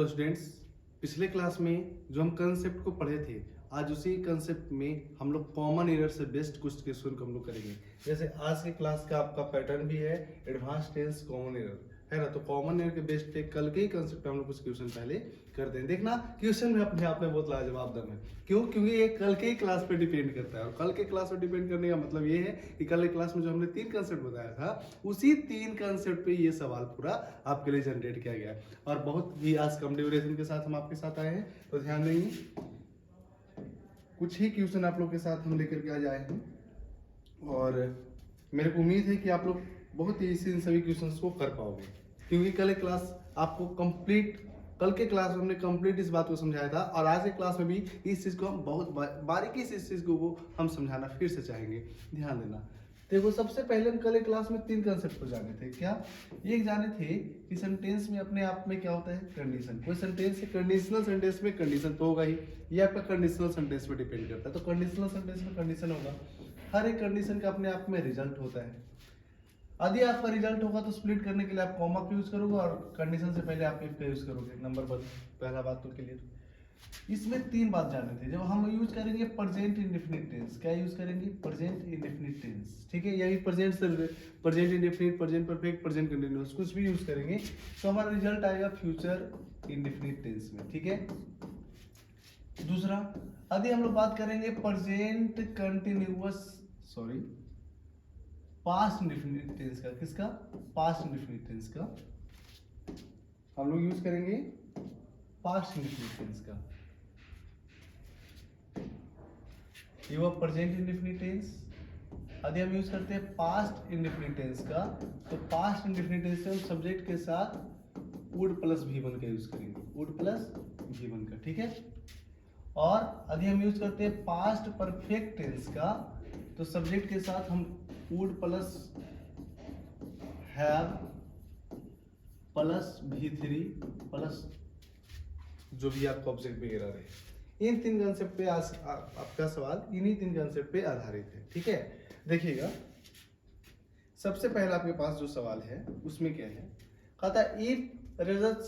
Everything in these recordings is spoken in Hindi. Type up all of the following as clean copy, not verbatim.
तो स्टूडेंट्स, पिछले क्लास में जो हम कंसेप्ट को पढ़े थे, आज उसी कंसेप्ट में हम लोग कॉमन एरर से बेस्ट कुछ क्वेश्चन को हम लोग करेंगे। जैसे आज के क्लास का आपका पैटर्न भी है एडवांस टेंस कॉमन एरर, है ना। तो कॉमन एरर के बेस्ट पे कल के ही कंसेप्ट पे हम लोग कुछ क्वेश्चन पहले करते हैं। देखना क्वेश्चन में अपने आप में बहुत लाजवाब दम है। क्यों? क्योंकि ये कल के ही क्लास पे डिपेंड करता है, और कल के क्लास पे डिपेंड करने का मतलब ये है कि कल के क्लास में जो हमने 3 कंसेप्ट बताया था, उसी 3 कंसेप्ट पे ये सवाल पूरा आपके लिए जनरेट किया गया है। और बहुत ही आज कम ड्यूरेशन के साथ हम आपके साथ आए हैं, तो ध्यान देंगे कुछ ही क्वेश्चन आप लोग के साथ हम लेकर के आज आए हैं, और मेरे को उम्मीद है कि आप लोग बहुत ही इसी इन सभी क्वेश्चंस को कर पाओगे, क्योंकि कल के क्लास आपको कल के क्लास में हमने कंप्लीट इस बात को समझाया था, और आज के क्लास में भी इस चीज़ को हम बहुत बारीकी से इस चीज़ को हम समझाना फिर से चाहेंगे। ध्यान देना। देखो, सबसे पहले हम कल के क्लास में 3 कंसेप्ट को जाने थे। क्या ये जाने थे कि सेंटेंस में अपने आप में क्या होता है? कंडीशन। कोई सेंटेंस है, कंडीशनल सेंटेंस में कंडीशन तो होगा ही, ये आपका कंडीशनल सेंटेंस पे डिपेंड करता है। तो कंडीशनल सेंटेंस में कंडीशन होगा, हर एक कंडीशन का अपने आप में रिजल्ट होता है। यदि आपका रिजल्ट होगा तो स्प्लिट करने के लिए आप कॉमा का यूज करोगे, और कंडीशन से पहले आप इफ का यूज करोगे। नंबर 1, पहला बात तो क्लियर। इसमें 3 बात जानने थे। जब हम यूज करेंगे प्रेजेंट इंडेफिनिट टेंस, क्या यूज करेंगे? प्रेजेंट इंडेफिनिट टेंस, ठीक है। यही प्रेजेंट से present indefinite, present perfect, present continuous कुछ भी यूज करेंगे तो हमारा रिजल्ट आएगा फ्यूचर इंडेफिनिट टेंस में, ठीक है। दूसरा, यदि हम लोग बात करेंगे present continuous past indefinite tense का, किसका? पास्ट इंडेफिनिट टेंस का हम लोग यूज करेंगे पास्ट इंडेफिनिट टेंस का। ये वो प्रेजेंट इंडेफिनिट टेंस। यदि हम यूज करते हैं पास्ट इंडेफिनिट टेंस का, तो पास्ट इंडेफिनिट टेंस से हम सब्जेक्ट के साथ वुड प्लस V1 का यूज करेंगे, वुड प्लस V1 का, ठीक है। और यदि हम यूज करते हैं पास्ट परफेक्ट टेंस का, तो सब्जेक्ट के साथ हम would plus have plus V3 plus जो भी आपका ऑब्जेक्ट वगैरह रहे। इन 3 कंसेप्ट पे आज आपका सवाल इन्हीं 3 कंसेप्ट पे आधारित है, ठीक है। देखिएगा, सबसे पहला आपके पास जो सवाल है उसमें क्या है? कहता है if Rajat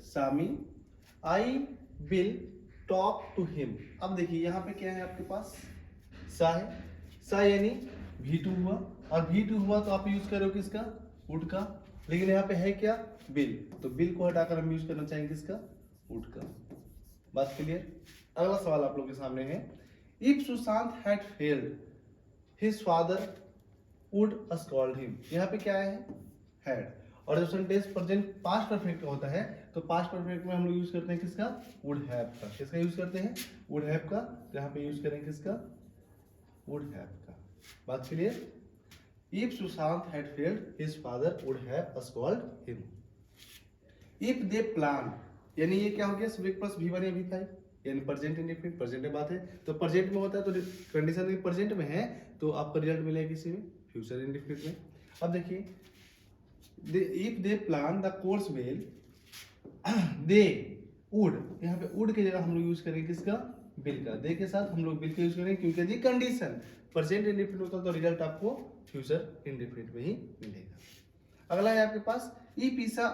saw me I will talk to him. अब देखिए यहाँ पे क्या है आपके पास? सा है, सा यानी V2 हुआ, और V2 हुआ तो आप यूज करो किसका? वुड का। लेकिन यहाँ पे है क्या? बिल। तो बिल को हटाकर हम यूज करना चाहेंगे किसका? वुड का। बात क्लियर? अगला सवाल आप लोगों के सामने है, if Sushant had failed his father would scold him. यहाँ पे क्या है? हैड। और जब सेंटेंस प्रेजेंट पास्ट परफेक्ट का होता है, तो पास्ट परफेक्ट में हम लोग यूज करते हैं किसका? वुड हैव का। किसका यूज करते हैं? वुड हैव का। यहाँ पे यूज करेंगे किसका? वुड हैव का। बात clear? If Sushant had failed, his father would have scolded him. If they plan, यानी ये क्या हो गया? सब्जेक्ट प्लस V1 या V5, यानी प्रेजेंट इंडेफिनिट, प्रेजेंट में बात है तो प्रेजेंट में होता है, तो कंडीशन प्रेजेंट में है तो आपका रिजल्ट मिलेगा किसी में? फ्यूचर इंडेफिनिट में। अब देखिए, if they plan the course well they would, यहाँ पे वुड की जगह हम लोग यूज करेंगे किसका? बिल का। दे के साथ हम लोग बिल का यूज करेंगे, क्योंकि यदि कंडीशन प्रेजेंट इंडेफिनिट होता तो रिजल्ट आपको फ्यूचर इंडेफिनिट में ही मिलेगा। अगला है आपके पास, if Isa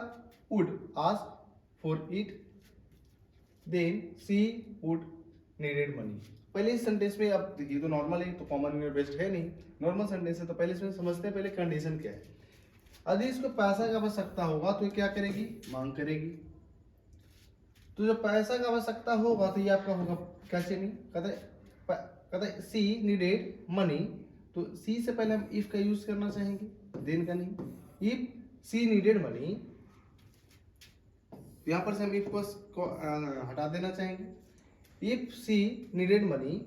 would ask for it then she would needed money. पहले इस सेंटेंस में आप देखिए, तो नॉर्मल है, तो कॉमन एरर बेस्ड है नहीं, नॉर्मल सेंटेंस है, तो पहले इसमें समझते हैं पहले कंडीशन क्या है। यदि इसको पैसा का आवश्यकता होगा तो ये क्या करेगी? मांग करेगी। तो जब पैसा का आवश्यकता होगा तो ये आपका होगा कैसे? नहीं कहता है सी नीडेड मनी, तो सी से पहले हम इफ का यूज करना चाहेंगे, देन का नहीं। इफ सी नीडेड मनी, यहां पर से हम इफ को हटा देना चाहेंगे। If she needed money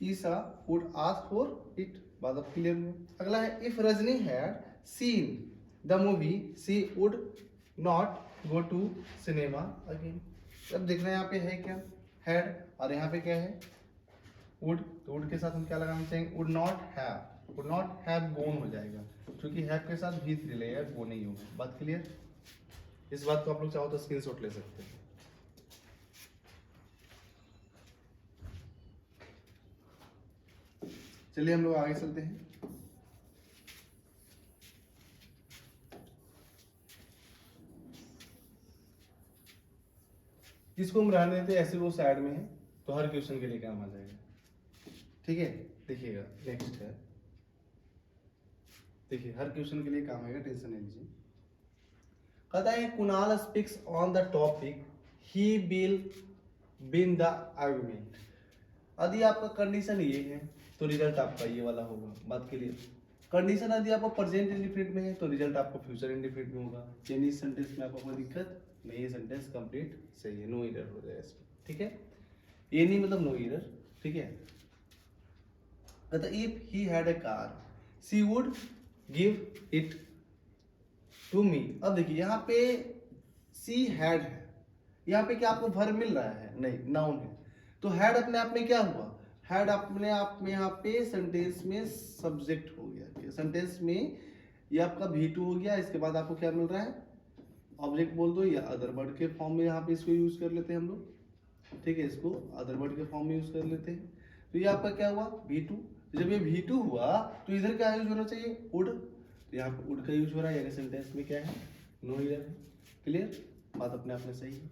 Isa would ask for it. बात अब क्लियर हुई। अगला है, if Rajni had seen the movie she would not go to cinema again. अब देखना यहाँ पे है क्या? हैड, और यहाँ पे क्या है? वुड। तो वुड के साथ हम क्या लगाना चाहेंगे? वुड नॉट हैव गोन हो जाएगा, क्योंकि हैव के साथ V3 लगेगा, गो नहीं होगा। बात क्लियर? इस बात को आप लोग चाहो तो स्क्रीनशॉट ले सकते हैं। चलिए हम लोग आगे चलते हैं। इसको हम रहने देते ऐसे, वो साइड में है तो हर क्वेश्चन के लिए काम आ जाएगा। ठीक है, देखिएगा नेक्स्ट है, देखिए हर क्वेश्चन के लिए काम आएगा, टेंशन नहीं लीजिए। कहता है Kunal speaks on the topic he will win the argument. यदि आपका कंडीशन ये है तो रिजल्ट आपका ये वाला होगा, बात क्लियर। कंडीशन यदि आपका प्रेजेंट इंडेफिनिट में है तो रिजल्ट आपका फ्यूचर इंडेफिनिट में होगा। यानी इस सेंटेंस में आपको कोई दिक्कत नहीं, ये सेंटेंस कंप्लीट सही है, नो एरर हो जाएगा इसमें। ठीक है, ये नहीं मतलब नो एरर। ठीक है, कहता if he had a car she would give it to me. अब देखिए यहाँ पे सी हैड है, यहाँ पे क्या आपको वर्ब मिल रहा है? नहीं, नाउन है। तो हैड अपने आप में क्या हुआ? हैड अपने आप में यहाँ पे सेंटेंस में सब्जेक्ट हो गया। सेंटेंस में ये आपका V2 हो गया। इसके बाद आपको क्या मिल रहा है? ऑब्जेक्ट बोल दो या अदर वर्ड के फॉर्म में यहाँ पे इसको यूज कर लेते हैं हम लोग। ठीक है, इसको अदर वर्ड के फॉर्म में यूज कर लेते हैं। तो ये आपका क्या हुआ? V2। जब ये V2 हुआ तो इधर क्या यूज होना चाहिए? वुड। तो यहाँ पे वुड का यूज हो रहा है, यानी सेंटेंस में क्या है? नो एरर है। क्लियर, बात अपने आप में सही है।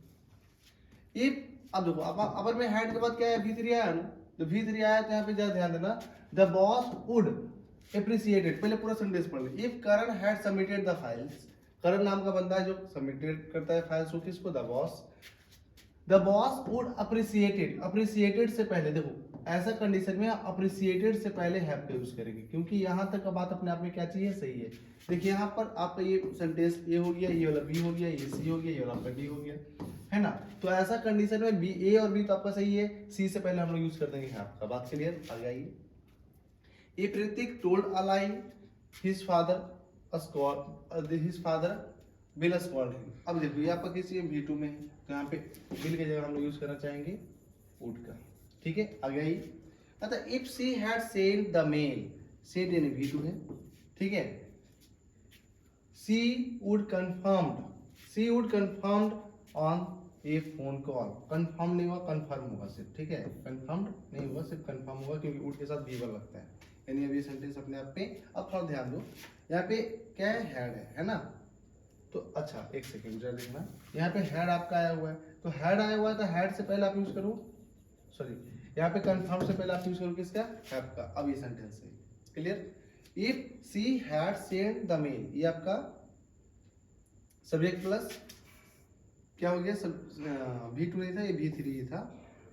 ये अब देखो, अब अगर मैं हैड के बाद क्या है? V3 आया ना, तो V3 आया तो यहाँ पे जरा ध्यान देना, द बॉस वुड अप्रिशिएटेड। पहले पूरा सेंटेंस पढ़ ले। If Karan had submitted the files, Karan नाम का बंदा है जो सबमिटेड करता है फाइल्स को, किसको? The boss. The boss would appreciated. Appreciated से पहले देखो, ऐसा कंडीशन में अप्रिशिएटेड से पहले हैव का यूज करेंगे, क्योंकि यहाँ तक का बात अपने आप में क्या चाहिए? सही है। देखिए यहाँ पर आपका ये सेंटेंस ए हो गया, ये वाला बी हो गया, ये सी हो गया, ये वाला आपका डी हो गया, है ना। तो ऐसा कंडीशन में बी, ए और बी तो आपका सही है, सी से पहले हम लोग यूज कर देंगे हैव का। बात क्लियर? आगे आइए। If Ritik told a lie, his father will scold him। अब देखो ये आपका किसी V2 में है, तो यहाँ पे will की जगह हम लोग यूज करना चाहेंगे would का। ठीक है, आगे आइए। अच्छा, if she had sent the mail, sent यानी V2 है। ठीक है, she would confirmed on a phone call। confirm नहीं हुआ, confirm होगा सिर्फ। ठीक है, confirmed नहीं हुआ, सिर्फ confirm होगा, क्योंकि would के साथ V1 लगता है। यानी अभी सेंटेंस अपने आप पे। अब थोड़ा ध्यान दो, यहाँ पे क्या है? हैड है ना। तो अच्छा एक सेकंड जरा देखना, यहाँ पे हैड आपका आया हुआ है, तो हैड आया हुआ है तो हैड से पहले आप यूज करो, सॉरी यहाँ पे कंफर्म से पहले आप यूज करो किसका? हैव का। अब ये सेंटेंस है clear. If she had sent the mail, ये आपका सब्जेक्ट प्लस क्या हो गया? V2 नहीं था, ये V3 था,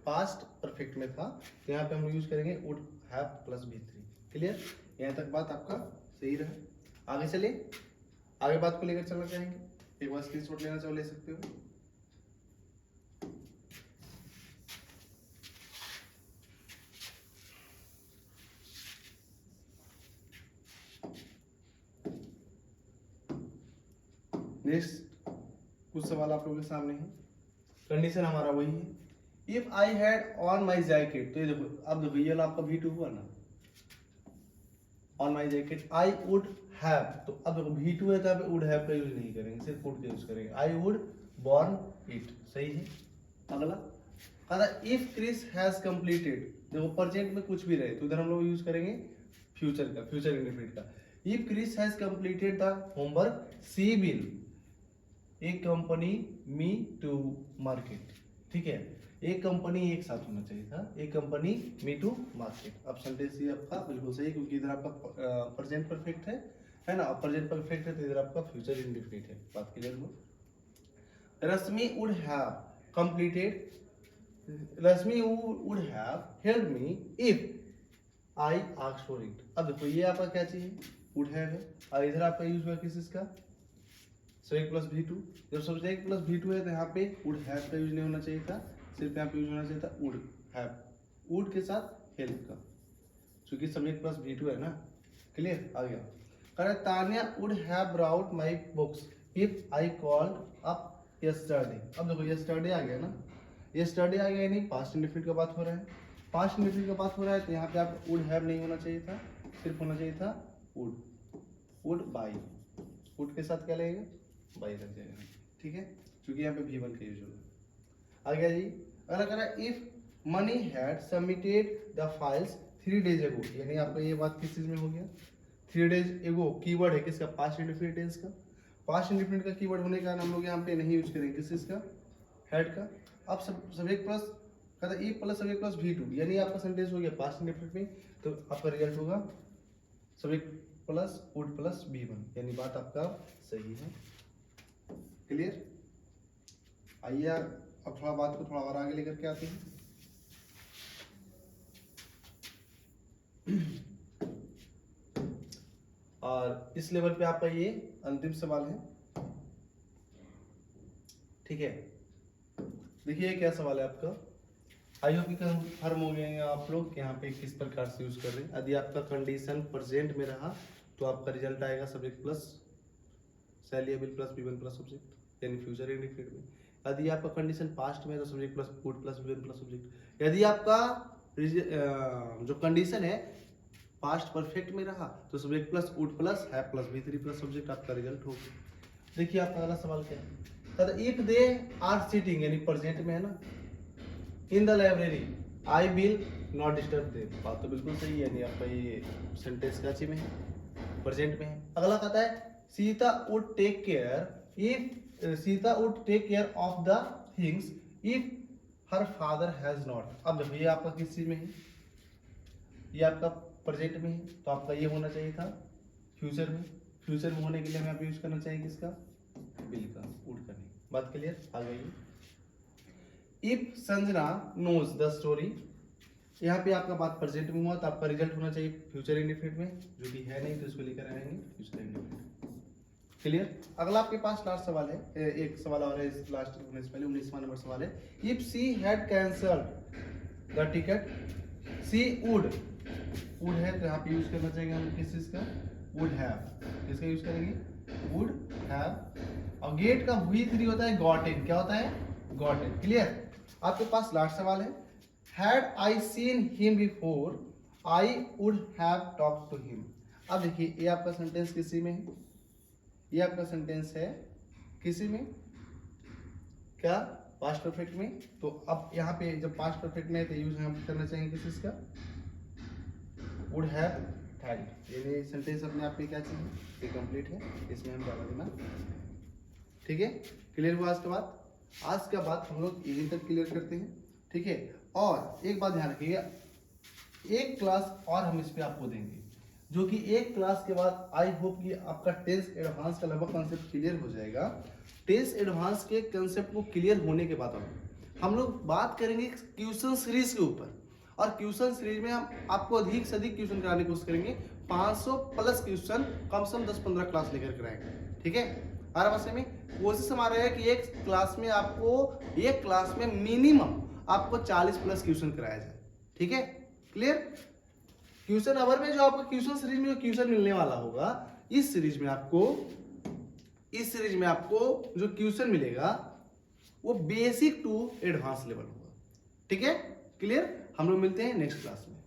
पास्ट परफेक्ट में था, तो यहाँ पे हम यूज करेंगे would have plus V3। Clear, यहाँ तक बात आपका सही रहा। आगे चले, आगे बात को लेकर चलना चाहेंगे। एक बार स्क्रीनशॉट लेना चाहो ले सकते हो। नेक्स्ट कुछ सवाल आप लोगों के सामने है। कंडीशन हमारा वही है, if I had on my jacket. तो ये देखो, अब देखो ये आपका V2 हुआ ना, on my jacket I would have. तो अब देखो V2 है तो यहाँ पे वुड हैव का यूज नहीं करेंगे, सिर्फ वुड का यूज करेंगे। आई वुड बॉर्न इट, सही है। अगला कहता इफ क्रिस हैज कंप्लीटेड। देखो प्रेजेंट में कुछ भी रहे तो इधर हम लोग यूज करेंगे फ्यूचर का, फ्यूचर इंडेफिनिट का। If Chris has completed the homework she will accompany me to market. ठीक है, एक कंपनी एक साथ होना चाहिए था, एक कंपनी मी टू मार्केट। अब सेंटेंस ये आपका बिल्कुल सही, क्योंकि इधर आपका प्रेजेंट परफेक्ट है ना। प्रेजेंट परफेक्ट है तो इधर आपका फ्यूचर इंडेफिनिट है। बात क्लियर हो। Rashmi would have completed, Rashmi would have help me if I asked for it. अब देखो ये आपका क्या चाहिए? वुड हैव है, और इधर आपका यूज हुआ किस का? Subject plus V2। जब सब्जेक्ट प्लस V2 है तो यहाँ पे वुड हैव का यूज नहीं होना चाहिए था, सिर्फ यहाँ पे यूज होना चाहिए था वुड हैव, वुड के साथ हेल्प का, क्योंकि सब्जेक्ट प्लस V2 है ना। क्लियर, आ गया। करे Tanya would have brought my books if I called up yesterday. अब देखो यस्टरडे आ गया ना, यस्टरडे आ गया, नहीं पास्ट इंडेफिनिट का बात हो रहा है। पास्ट इंडेफिनिट का बात हो रहा है तो यहाँ पे आप वुड हैव नहीं होना चाहिए था, सिर्फ होना चाहिए था वुड। वुड बाई, वुड के साथ क्या लगेगा? बाई लग जाएगा। ठीक है, क्योंकि यहाँ पे V1 का यूज होगा। आ गया जी। अगला कह रहा है if money had submitted the files 3 days एगो। यानी आपका ये बात किस चीज में हो गया? 3 days एगो कीवर्ड है किसका? पास्ट इंडेफिनिट टेंस का। पास्ट इंडेफिनिट का कीवर्ड होने का हम लोग यहाँ पे नहीं यूज करेंगे किस चीज का? हैड का। अब सब्जेक्ट प्लस कहता है ए प्लस सब्जेक्ट प्लस V2, यानी आपका सेंटेंस हो गया पास्ट इंडेफिनिट में, तो आपका रिजल्ट होगा subject plus would plus V1, यानी बात आपका सही है। क्लियर? आइए अब थोड़ा बात को थोड़ा और आगे लेकर के आते हैं। और इस लेवल पे आपका ये अंतिम सवाल है, ठीक है। देखिए क्या सवाल है आपका। आई होप कि कंफर्म हो गए हैं आप लोग यहाँ पे किस प्रकार से यूज कर रहे हैं। यदि आपका कंडीशन प्रेजेंट में रहा तो आपका रिजल्ट आएगा subject plus shall will plus V1 plus subject, यानी फ्यूचर इंडेफिनिट में। यदि आपका कंडीशन पास्ट में तो subject plus would plus V1 plus subject. यदि आपका जो कंडीशन है पास्ट परफेक्ट में रहा तो subject plus would plus have plus V3 plus subject आपका रिजल्ट होगा। देखिए आपका अगला सवाल क्या है। इफ दे आर सिटिंग, यानी प्रेजेंट में है ना, in the library I will not disturb them. बात तो बिल्कुल सही है, यानी आपका ये सेंटेंस काची में है, प्रेजेंट में है। अगला कहता है Sita would take care if Sita would take care of the things if her father has not. अब देखो ये आपका किस चीज में है, ये आपका प्रेजेंट में है, तो आपका ये होना चाहिए था फ्यूचर में। फ्यूचर में होने के लिए हमें आप यूज करना चाहिए किसका, विल का, वुड का नहीं। बात क्लियर? आगे if Sanjana knows the story, यहाँ पे आपका बात प्रेजेंट में हुआ तो आपका रिजल्ट होना चाहिए फ्यूचर इंडेफिनिट में, जो कि है नहीं तो इसको लेकर आएंगे फ्यूचर इंडेफिनिट। क्लियर? अगला आपके पास लास्ट सवाल है, एक सवाल और है इस लास्ट होने से पहले, 19वां नंबर सवाल है। If she had cancelled the ticket she would have तो यहाँ पे यूज करना चाहिए हम किस चीज का, वुड हैव। किसका यूज करेंगे, वुड हैव। और गेट का V3 होता है गॉट इन, क्या होता है, गॉट इन। क्लियर? आपके पास लास्ट सवाल है। Had I seen him before I would have talk to him. अब देखिए ये आपका सेंटेंस किसी में है, ये आपका सेंटेंस है किसी में, क्या, पास्ट परफेक्ट में। तो अब यहाँ पे जब पास्ट परफेक्ट में है तो यूज हम करना चाहिए किस चीज का, वुड हैव हैड। यानी सेंटेंस अपने आप में क्या चाहिए, कंप्लीट है, इसमें हम डाला देना। ठीक है? क्लियर हुआ आज का बात? आज का बात हम लोग यहीं तक क्लियर करते हैं, ठीक है। और एक बात ध्यान रखिएगा, एक क्लास और हम इस पे आपको देंगे, जो कि एक क्लास के बाद आई होप कि आपका टेंस एडवांस का लगभग कंसेप्ट क्लियर हो जाएगा। टेंस एडवांस के कंसेप्ट को क्लियर होने के बाद हम लोग बात करेंगे क्वेश्चन सीरीज के ऊपर, और क्वेश्चन सीरीज में हम आपको अधिक से अधिक क्वेश्चन कराने की कोशिश करेंगे। 500 प्लस क्वेश्चन कम से कम 10-15 क्लास लेकर कराएंगे, ठीक है। हर भाषा में कोशिश हमारा है कि एक क्लास में मिनिमम आपको 40 प्लस क्वेश्चन कराया जाए, ठीक है। क्लियर? क्वेश्चन आवर में जो आपको क्वेश्चन सीरीज में जो क्वेश्चन मिलने वाला होगा, इस सीरीज में आपको जो क्वेश्चन मिलेगा वो बेसिक टू एडवांस लेवल होगा, ठीक है। क्लियर? हम लोग मिलते हैं नेक्स्ट क्लास में।